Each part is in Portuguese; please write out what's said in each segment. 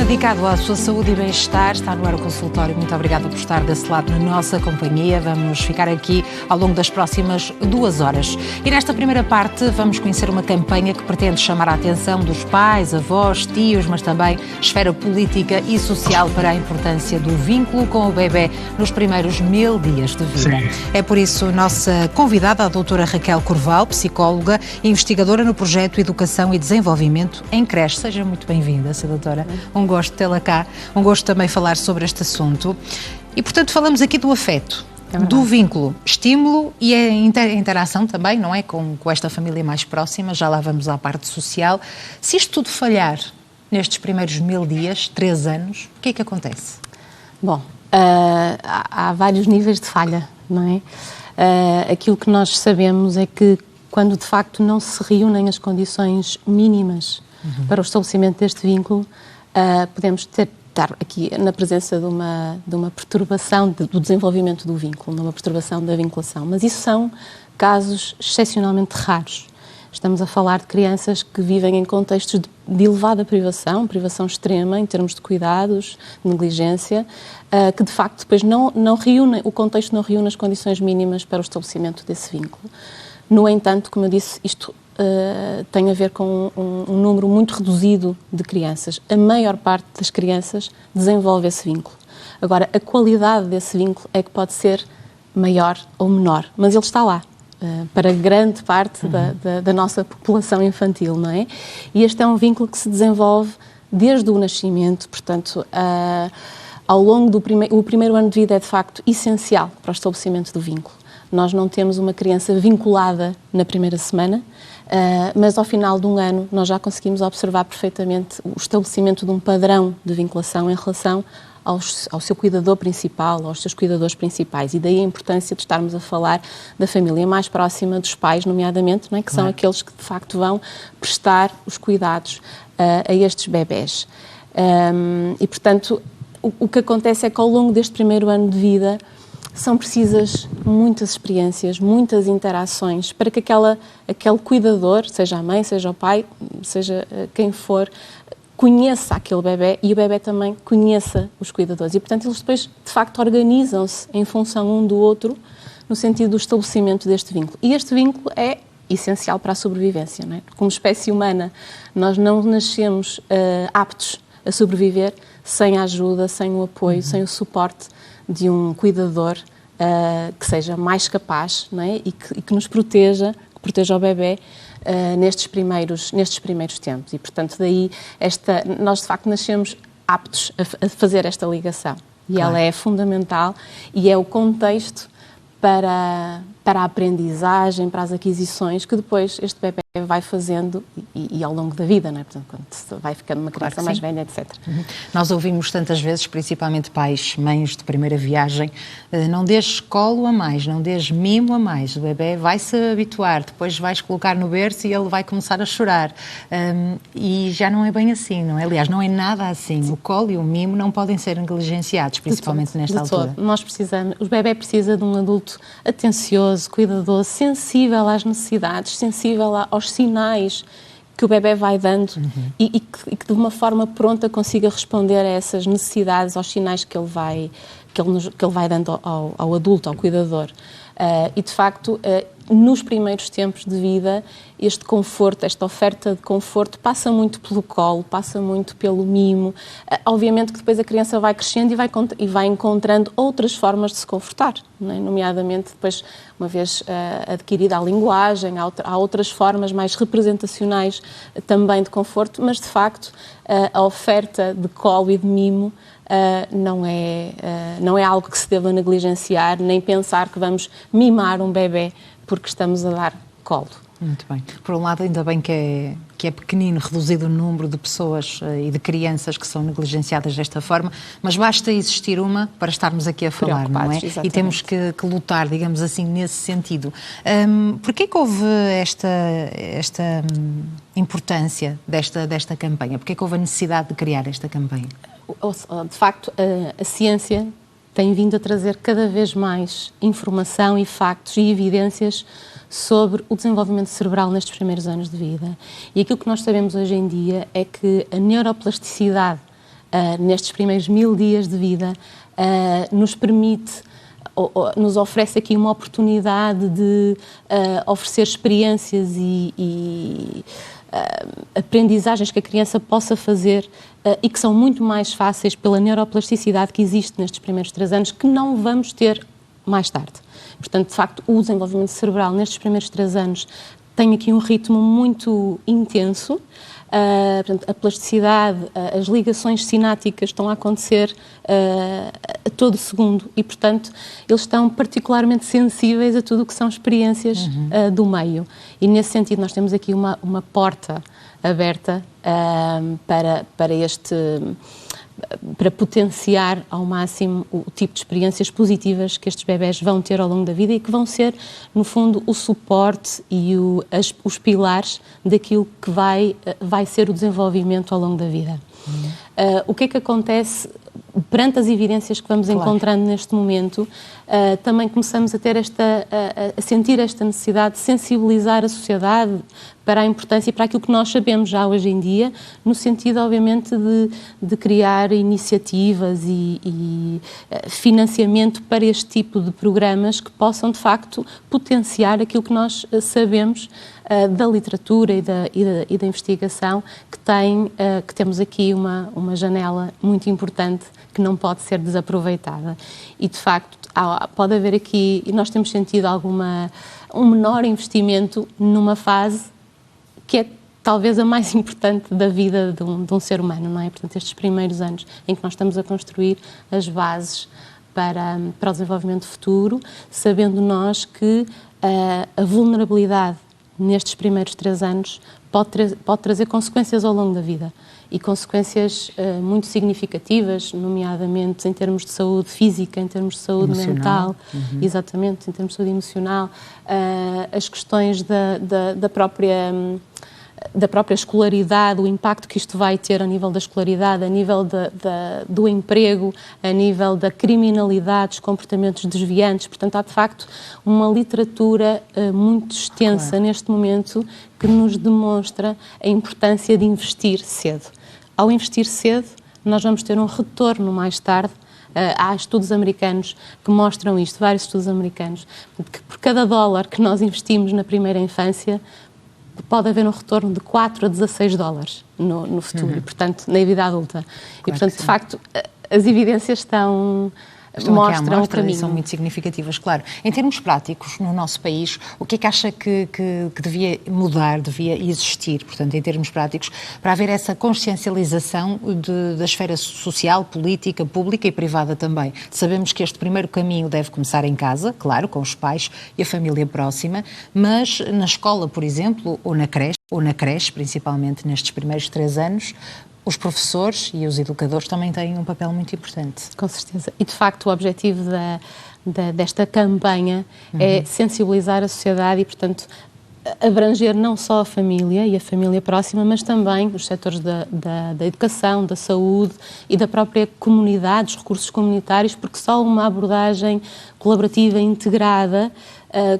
dedicado à sua saúde e bem-estar. Está no ar o consultório. Muito obrigada por estar desse lado na nossa companhia. Vamos ficar aqui ao longo das próximas 2 horas. E nesta primeira parte vamos conhecer uma campanha que pretende chamar a atenção dos pais, avós, tios, mas também esfera política e social para a importância do vínculo com o bebê nos primeiros 1000 dias de vida. Sim. É por isso nossa convidada, a doutora Raquel Corval, psicóloga e investigadora no projeto Educação e Desenvolvimento em Creche. Seja muito bem-vinda, doutora. Um gosto de tê-la cá, um gosto também falar sobre este assunto. E, portanto, falamos aqui do afeto, do vínculo, estímulo e a interação também, não é? Com esta família mais próxima, já lá vamos à parte social. Se isto tudo falhar nestes primeiros 1000 dias, 3 anos, o que é que acontece? Bom, há vários níveis de falha, não é? Aquilo que nós sabemos é que quando de facto não se reúnem as condições mínimas para o estabelecimento deste vínculo, podemos estar aqui na presença de uma perturbação do desenvolvimento do vínculo, de uma perturbação da vinculação. Mas isso são casos excepcionalmente raros. Estamos a falar de crianças que vivem em contextos de elevada privação extrema em termos de cuidados, de negligência, que de facto depois não reúnem, o contexto não reúne as condições mínimas para o estabelecimento desse vínculo. No entanto, como eu disse, isto tem a ver com um número muito reduzido de crianças. A maior parte das crianças desenvolve esse vínculo. Agora, a qualidade desse vínculo é que pode ser maior ou menor, mas ele está lá, para grande parte da nossa população infantil, não é? E este é um vínculo que se desenvolve desde o nascimento, portanto, ao longo do primeiro ano de vida é de facto essencial para o estabelecimento do vínculo. Nós não temos uma criança vinculada na primeira semana, mas ao final de um ano nós já conseguimos observar perfeitamente o estabelecimento de um padrão de vinculação em relação ao seu cuidador principal, aos seus cuidadores principais. E daí a importância de estarmos a falar da família mais próxima, dos pais, nomeadamente, não é? Que são aqueles que de facto vão prestar os cuidados a estes bebés. E portanto, o que acontece é que ao longo deste primeiro ano de vida são precisas muitas experiências, muitas interações para que aquele cuidador, seja a mãe, seja o pai, seja quem for, conheça aquele bebé e o bebé também conheça os cuidadores. E, portanto, eles depois, de facto, organizam-se em função um do outro no sentido do estabelecimento deste vínculo. E este vínculo é essencial para a sobrevivência, não é? Como espécie humana, nós não nascemos aptos a sobreviver sem a ajuda, sem o apoio, sem o suporte de um cuidador que seja mais capaz, não é? e que nos proteja, que proteja o bebé nestes primeiros tempos. E, portanto, daí nós, de facto, nascemos aptos a fazer esta ligação. E ela é fundamental e é o contexto para a aprendizagem, para as aquisições que depois este bebé vai fazendo e ao longo da vida, não é? Portanto, quando se vai ficando uma criança mais velha, etc. Nós ouvimos tantas vezes, principalmente pais, mães de primeira viagem, não dês colo a mais, não dês mimo a mais, o bebé vai se habituar, depois vais colocar no berço e ele vai começar a chorar. E já não é bem assim, não é? Aliás, não é nada assim. O colo e o mimo não podem ser negligenciados, principalmente nesta altura. Nós o bebé precisa de um adulto atencioso, cuidadoso, sensível às necessidades, sensível aos sinais que o bebé vai dando e que de uma forma pronta consiga responder a essas necessidades, aos sinais que ele vai dando ao adulto, ao cuidador. E, de facto, nos primeiros tempos de vida, este conforto, esta oferta de conforto passa muito pelo colo, passa muito pelo mimo. Obviamente que depois a criança vai crescendo e vai encontrando outras formas de se confortar, não é? Nomeadamente depois, uma vez adquirida a linguagem, há outras formas mais representacionais também de conforto, mas de facto a oferta de colo e de mimo não é algo que se deva negligenciar, nem pensar que vamos mimar um bebé porque estamos a dar colo. Muito bem. Por um lado, ainda bem que é pequenino, reduzido o número de pessoas e de crianças que são negligenciadas desta forma, mas basta existir uma para estarmos aqui a falar, não é? Exatamente. E temos que lutar, digamos assim, nesse sentido. Porquê que houve esta importância desta campanha? Porquê que houve a necessidade de criar esta campanha? De facto, a ciência tem vindo a trazer cada vez mais informação e factos e evidências sobre o desenvolvimento cerebral nestes primeiros anos de vida. E aquilo que nós sabemos hoje em dia é que a neuroplasticidade nestes primeiros 1000 dias de vida, nos permite, nos oferece aqui uma oportunidade de oferecer experiências e aprendizagens que a criança possa fazer e que são muito mais fáceis pela neuroplasticidade que existe nestes primeiros 3 anos, que não vamos ter mais tarde. Portanto, de facto, o desenvolvimento cerebral nestes primeiros 3 anos tem aqui um ritmo muito intenso. Portanto, a plasticidade, as ligações sinápticas estão a acontecer a todo segundo e, portanto, eles estão particularmente sensíveis a tudo o que são experiências do meio. E, nesse sentido, nós temos aqui uma porta aberta para potenciar ao máximo o tipo de experiências positivas que estes bebés vão ter ao longo da vida e que vão ser, no fundo, o suporte e os pilares daquilo que vai ser o desenvolvimento ao longo da vida. O que é que acontece perante as evidências que vamos encontrando neste momento? Também começamos a ter a sentir esta necessidade de sensibilizar a sociedade para a importância e para aquilo que nós sabemos já hoje em dia, no sentido, obviamente, de criar iniciativas e financiamento para este tipo de programas que possam, de facto, potenciar aquilo que nós sabemos da literatura e da investigação, que temos aqui uma janela muito importante que não pode ser desaproveitada. E, de facto, pode haver aqui, e nós temos sentido um menor investimento numa fase que é talvez a mais importante da vida de um ser humano, não é? Portanto, estes primeiros anos em que nós estamos a construir as bases para o desenvolvimento futuro, sabendo nós que a vulnerabilidade nestes primeiros 3 anos pode trazer consequências ao longo da vida e consequências muito significativas, nomeadamente em termos de saúde física, em termos de saúde mental, exatamente, em termos de saúde emocional, as questões da própria escolaridade, o impacto que isto vai ter a nível da escolaridade, a nível do emprego, a nível da criminalidade, dos comportamentos desviantes. Portanto, há de facto uma literatura muito extensa neste momento que nos demonstra a importância de investir cedo. Ao investir cedo, nós vamos ter um retorno mais tarde. Há estudos americanos que mostram isto, vários estudos americanos, que por cada $1 que nós investimos na primeira infância, pode haver um retorno de 4 a 16 dólares no futuro, e, portanto, na vida adulta. E, portanto, de facto, as evidências mostram o caminho. São muito significativas, claro. Em termos práticos, no nosso país, o que é que acha que devia mudar, devia existir, portanto, em termos práticos, para haver essa consciencialização da esfera social, política, pública e privada também? Sabemos que este primeiro caminho deve começar em casa, claro, com os pais e a família próxima, mas na escola, por exemplo, ou na creche, principalmente nestes primeiros 3 anos, os professores e os educadores também têm um papel muito importante. Com certeza. E, de facto, o objetivo desta campanha é sensibilizar a sociedade e, portanto, abranger não só a família e a família próxima, mas também os setores da educação, da saúde e da própria comunidade, os recursos comunitários, porque só uma abordagem colaborativa, integrada,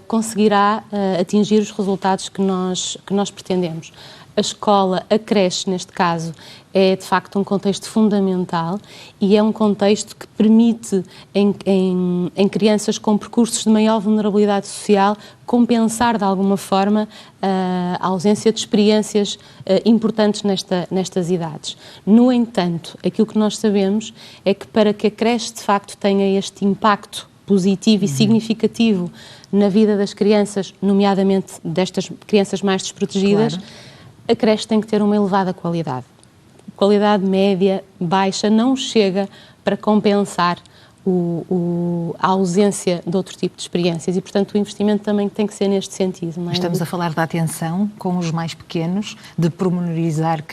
conseguirá atingir os resultados que nós pretendemos. A escola, a creche, neste caso, é de facto um contexto fundamental e é um contexto que permite, em crianças com percursos de maior vulnerabilidade social, compensar de alguma forma a ausência de experiências importantes nestas idades. No entanto, aquilo que nós sabemos é que para que a creche de facto tenha este impacto positivo e significativo na vida das crianças, nomeadamente destas crianças mais desprotegidas, claro, a creche tem que ter uma elevada qualidade. Qualidade média, baixa, não chega para compensar a ausência de outro tipo de experiências e, portanto, o investimento também tem que ser neste sentido. Não é? Estamos a falar da atenção com os mais pequenos, de pormenorizar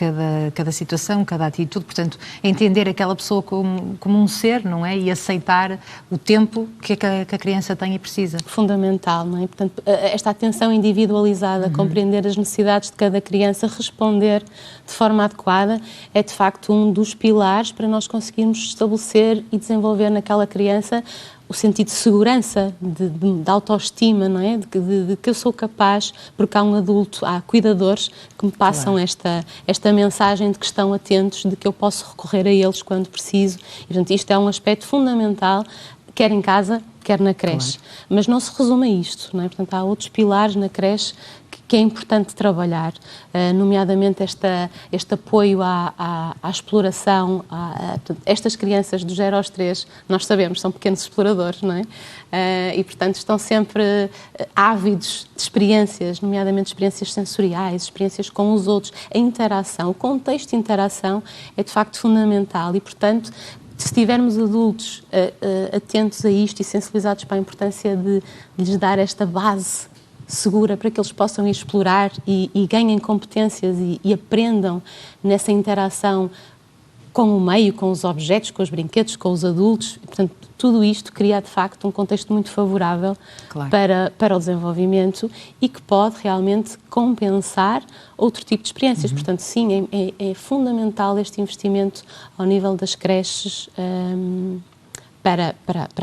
cada situação, cada atitude, portanto, entender aquela pessoa como um ser, não é? E aceitar o tempo que a criança tem e precisa. Fundamental, não é? Portanto, esta atenção individualizada, compreender as necessidades de cada criança, responder de forma adequada, é de facto um dos pilares para nós conseguirmos estabelecer e desenvolver naquela naquela criança o sentido de segurança, de autoestima, não é? De que eu sou capaz, porque há um adulto, há cuidadores que me passam esta mensagem de que estão atentos, de que eu posso recorrer a eles quando preciso. E, portanto, isto é um aspecto fundamental, quer em casa, quer na creche. Mas não se resume a isto, não é? Portanto, há outros pilares na creche que é importante trabalhar, nomeadamente este apoio à exploração. Estas crianças do 0 aos 3, nós sabemos, são pequenos exploradores, não é? E, portanto, estão sempre ávidos de experiências, nomeadamente experiências sensoriais, experiências com os outros. A interação, o contexto de interação é, de facto, fundamental e, portanto, se tivermos adultos atentos a isto e sensibilizados para a importância de lhes dar esta base segura para que eles possam ir explorar e ganhem competências e aprendam nessa interação com o meio, com os objetos, com os brinquedos, com os adultos. Portanto, tudo isto cria, de facto, um contexto muito favorável para o desenvolvimento e que pode realmente compensar outro tipo de experiências. Portanto, sim, é fundamental este investimento ao nível das creches para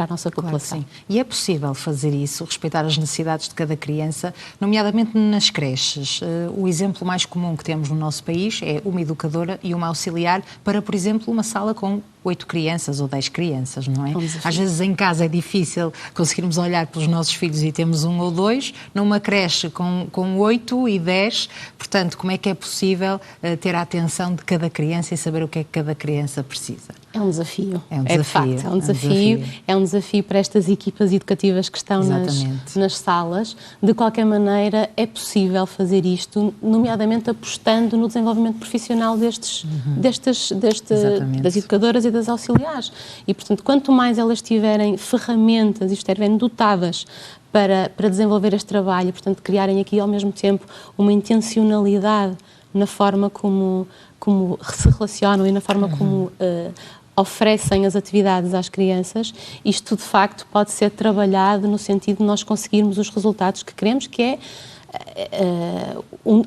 a nossa população. Claro que sim. E é possível fazer isso, respeitar as necessidades de cada criança, nomeadamente nas creches. O exemplo mais comum que temos no nosso país é uma educadora e uma auxiliar para, por exemplo, uma sala com 8 crianças ou 10 crianças, não é? Às vezes em casa é difícil conseguirmos olhar pelos nossos filhos e temos 1 ou 2, numa creche com 8 e 10, portanto, como é que é possível ter a atenção de cada criança e saber o que é que cada criança precisa? É um desafio. É um desafio. De facto, é um desafio para estas equipas educativas que estão nas salas. De qualquer maneira, é possível fazer isto, nomeadamente apostando no desenvolvimento profissional das educadoras e das auxiliares. E, portanto, quanto mais elas tiverem ferramentas e estiverem dotadas para desenvolver este trabalho, portanto, criarem aqui ao mesmo tempo uma intencionalidade na forma como se relacionam e na forma como oferecem as atividades às crianças, isto de facto pode ser trabalhado no sentido de nós conseguirmos os resultados que queremos, que é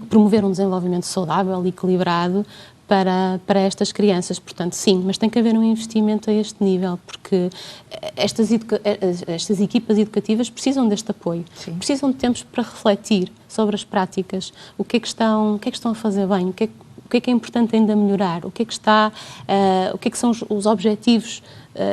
promover um desenvolvimento saudável e equilibrado para estas crianças. Portanto, sim, mas tem que haver um investimento a este nível, porque estas equipas educativas precisam deste apoio, precisam de tempos para refletir sobre as práticas, o que é que estão a fazer bem, o que é que é importante ainda melhorar, o que é que são os objetivos,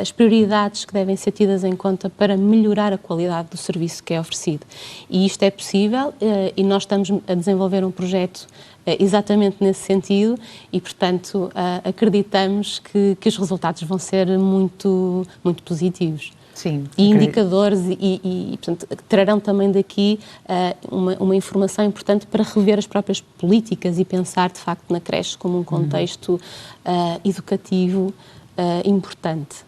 as prioridades que devem ser tidas em conta para melhorar a qualidade do serviço que é oferecido. E isto é possível e nós estamos a desenvolver um projeto exatamente nesse sentido e, portanto, acreditamos que os resultados vão ser muito, muito positivos. Sim, e indicadores e, portanto, trarão também daqui uma informação importante para rever as próprias políticas e pensar, de facto, na creche como um contexto educativo importante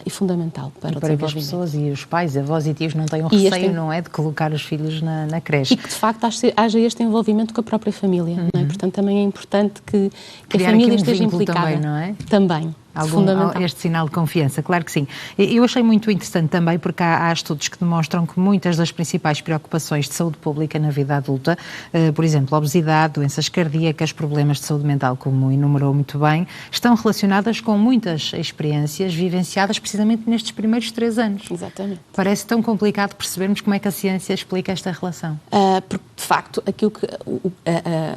e fundamental para o desenvolvimento. Para que as pessoas e os pais, avós e tios não tenham receio, não é, de colocar os filhos na creche. E que, de facto, haja este envolvimento com a própria família, não é? Portanto, também é importante que a família esteja implicada. Também, não é? Também. Este sinal de confiança, claro que sim. Eu achei muito interessante também porque há estudos que demonstram que muitas das principais preocupações de saúde pública na vida adulta, por exemplo, obesidade, doenças cardíacas, problemas de saúde mental, como enumerou muito bem, estão relacionadas com muitas experiências vivenciadas precisamente nestes primeiros 3 anos. Exatamente. Parece tão complicado percebermos como é que a ciência explica esta relação. Porque, de facto, aquilo que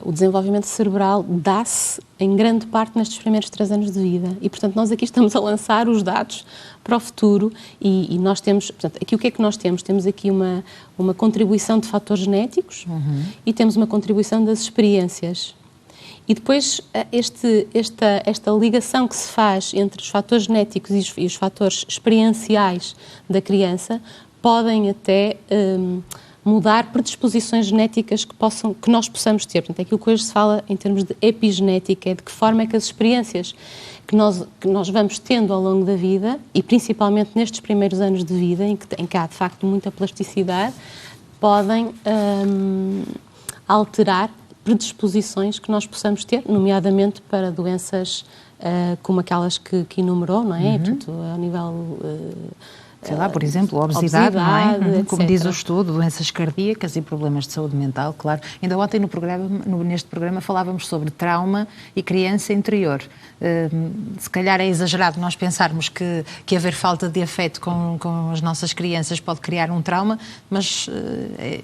o desenvolvimento cerebral dá-se em grande parte nestes primeiros 3 anos de vida e, portanto, nós aqui estamos a lançar os dados para o futuro e nós temos, portanto, aqui o que é que nós temos? Temos aqui uma contribuição de fatores genéticos e temos uma contribuição das experiências. E depois esta ligação que se faz entre os fatores genéticos e os fatores experienciais da criança podem até mudar predisposições genéticas que nós possamos ter. Portanto, é aquilo que hoje se fala em termos de epigenética, é de que forma é que as experiências que nós vamos tendo ao longo da vida, e principalmente nestes primeiros anos de vida, em que há, de facto, muita plasticidade, podem alterar predisposições que nós possamos ter, nomeadamente para doenças como aquelas que enumerou, não é? Portanto, ao nível sei lá, por exemplo, obesidade, não é? Como etc. diz o estudo, doenças cardíacas e problemas de saúde mental, claro. Ainda ontem neste programa falávamos sobre trauma e criança interior. Se calhar é exagerado nós pensarmos que haver falta de afeto com as nossas crianças pode criar um trauma, mas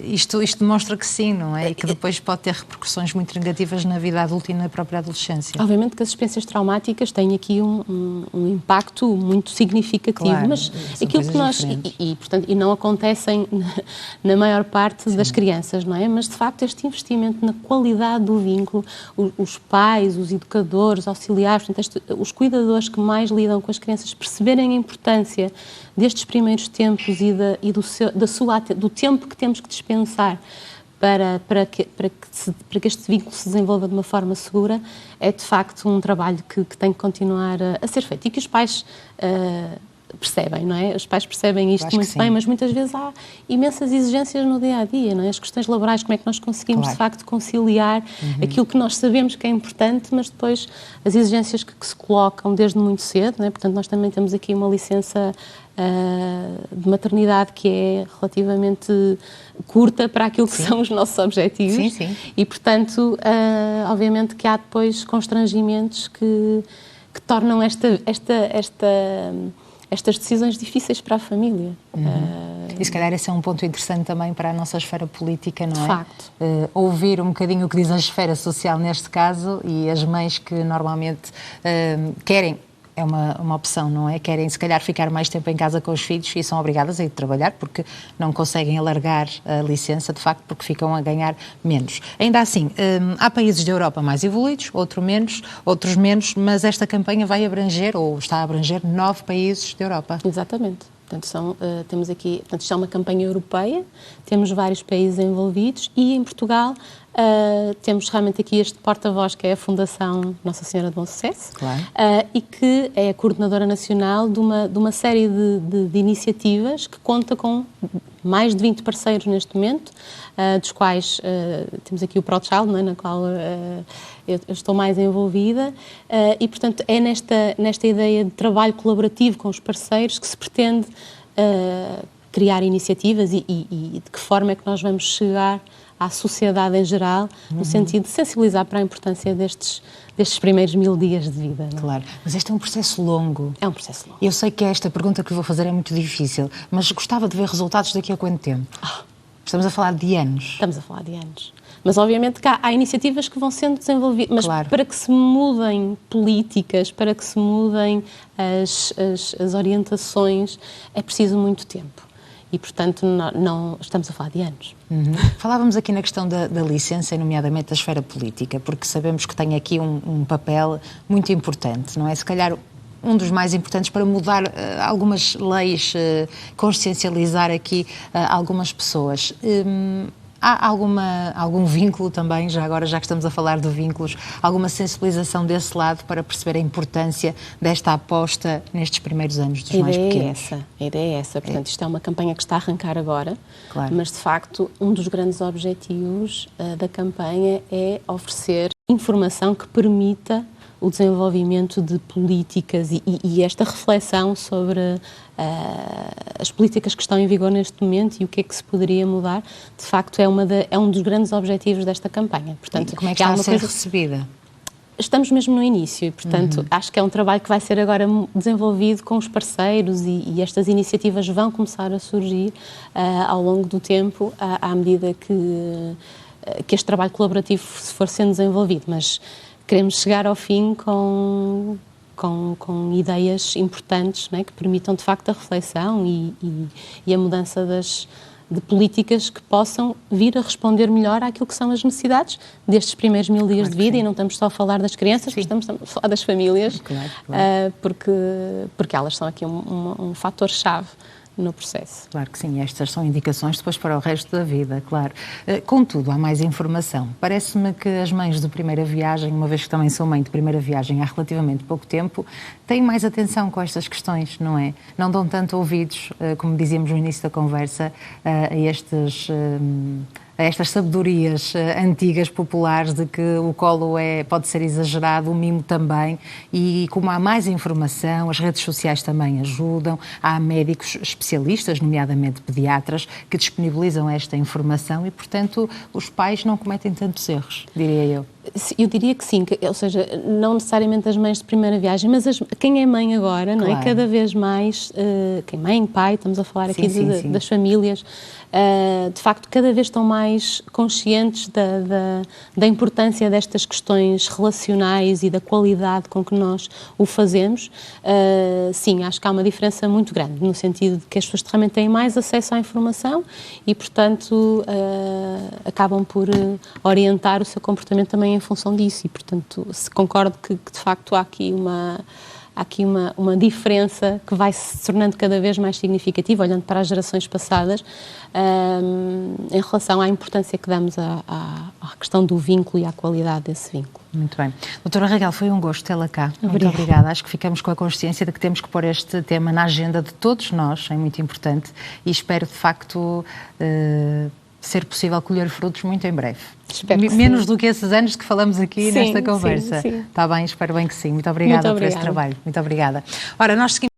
isto demonstra que sim, não é? E que depois pode ter repercussões muito negativas na vida adulta e na própria adolescência. Obviamente que as experiências traumáticas têm aqui um impacto muito significativo, claro, mas aquilo que nós... portanto, não acontecem na maior parte das crianças, não é? Mas, de facto, este investimento na qualidade do vínculo, os pais, os educadores, auxiliares, portanto, os cuidadores que mais lidam com as crianças perceberem a importância destes primeiros tempos e do tempo que temos que dispensar para que este vínculo se desenvolva de uma forma segura, é de facto um trabalho que tem que continuar a ser feito e que os pais percebem, não é? Os pais percebem isto muito bem, mas muitas vezes há imensas exigências no dia-a-dia, não é? As questões laborais, como é que nós conseguimos de facto conciliar aquilo que nós sabemos que é importante, mas depois as exigências que se colocam desde muito cedo, não é? Portanto, nós também temos aqui uma licença de maternidade que é relativamente curta para aquilo que são os nossos objetivos. E, portanto, obviamente que há depois constrangimentos que tornam estas decisões difíceis para a família. E se calhar esse é um ponto interessante também para a nossa esfera política, não é? De facto. Ouvir um bocadinho o que diz a esfera social neste caso e as mães que normalmente querem, é uma opção, não é? Querem se calhar ficar mais tempo em casa com os filhos e são obrigadas a ir trabalhar porque não conseguem alargar a licença, de facto, porque ficam a ganhar menos. Ainda assim, há países da Europa mais evoluídos, outros menos, mas esta campanha vai abranger, ou está a abranger, 9 países da Europa. Exatamente. Portanto, temos aqui, isto é uma campanha europeia, temos vários países envolvidos e em Portugal temos realmente aqui este porta-voz que é a Fundação Nossa Senhora de Bom Sucesso, e que é a coordenadora nacional de uma série de iniciativas que conta com mais de 20 parceiros neste momento, dos quais temos aqui o ProChild, não é, na qual eu estou mais envolvida, e, portanto, é nesta ideia de trabalho colaborativo com os parceiros que se pretende criar iniciativas e de que forma é que nós vamos chegar à sociedade em geral, no sentido de sensibilizar para a importância destes primeiros 1000 dias de vida. Não? Claro, mas este é um processo longo. É um processo longo. Eu sei que esta pergunta que lhe vou fazer é muito difícil, mas gostava de ver resultados daqui a quanto tempo? Estamos a falar de anos. Estamos a falar de anos. Mas, obviamente, que há iniciativas que vão sendo desenvolvidas. Mas para que se mudem políticas, para que se mudem as orientações, é preciso muito tempo. E, portanto, não estamos a falar de anos. Falávamos aqui na questão da licença, nomeadamente da esfera política, porque sabemos que tem aqui um papel muito importante, não é? Se calhar um dos mais importantes para mudar algumas leis, consciencializar aqui algumas pessoas. Há algum vínculo também, já agora, já que estamos a falar de vínculos, alguma sensibilização desse lado para perceber a importância desta aposta nestes primeiros anos dos mais pequenos? A ideia é essa. Portanto, isto é uma campanha que está a arrancar agora, mas, de facto, um dos grandes objetivos da campanha é oferecer informação que permita o desenvolvimento de políticas e esta reflexão sobre as políticas que estão em vigor neste momento e o que é que se poderia mudar, de facto é um dos grandes objetivos desta campanha. Portanto, e como é que está a ser recebida? Estamos mesmo no início e, portanto, acho que é um trabalho que vai ser agora desenvolvido com os parceiros e estas iniciativas vão começar a surgir ao longo do tempo, à medida que este trabalho colaborativo for sendo desenvolvido, mas queremos chegar ao fim com ideias importantes, não é, que permitam de facto a reflexão e a mudança de políticas que possam vir a responder melhor àquilo que são as necessidades destes primeiros 1000 dias de vida, e não estamos só a falar das crianças, mas estamos a falar das famílias, porque elas são aqui um fator-chave no processo. Claro que sim, estas são indicações depois para o resto da vida, claro. Contudo, há mais informação. Parece-me que as mães de primeira viagem, uma vez que também sou mãe de primeira viagem há relativamente pouco tempo, têm mais atenção com estas questões, não é? Não dão tanto ouvidos, como dizíamos no início da conversa, a a estas sabedorias antigas, populares, de que o colo pode ser exagerado, o mimo também, e como há mais informação, as redes sociais também ajudam, há médicos especialistas, nomeadamente pediatras, que disponibilizam esta informação e, portanto, os pais não cometem tantos erros, diria eu. Eu diria que sim, ou seja, não necessariamente as mães de primeira viagem, mas quem é mãe agora, não é? Cada vez mais, quem é mãe, pai, estamos a falar aqui das famílias, de facto cada vez estão mais conscientes da importância destas questões relacionais e da qualidade com que nós o fazemos. Sim, acho que há uma diferença muito grande, no sentido de que as pessoas realmente têm mais acesso à informação e, portanto, acabam por orientar o seu comportamento também em função disso e, portanto, concordo que de facto há aqui uma diferença que vai se tornando cada vez mais significativa, olhando para as gerações passadas, em relação à importância que damos à questão do vínculo e à qualidade desse vínculo. Muito bem. Doutora Raquel, foi um gosto tê-la cá. Muito obrigada. Acho que ficamos com a consciência de que temos que pôr este tema na agenda de todos nós, é muito importante, e espero, de facto, ser possível colher frutos muito em breve. Menos do que esses anos que falamos aqui nesta conversa. Sim. Está bem? Espero bem que sim. Muito obrigada por esse trabalho. Muito obrigada. Ora, nós seguimos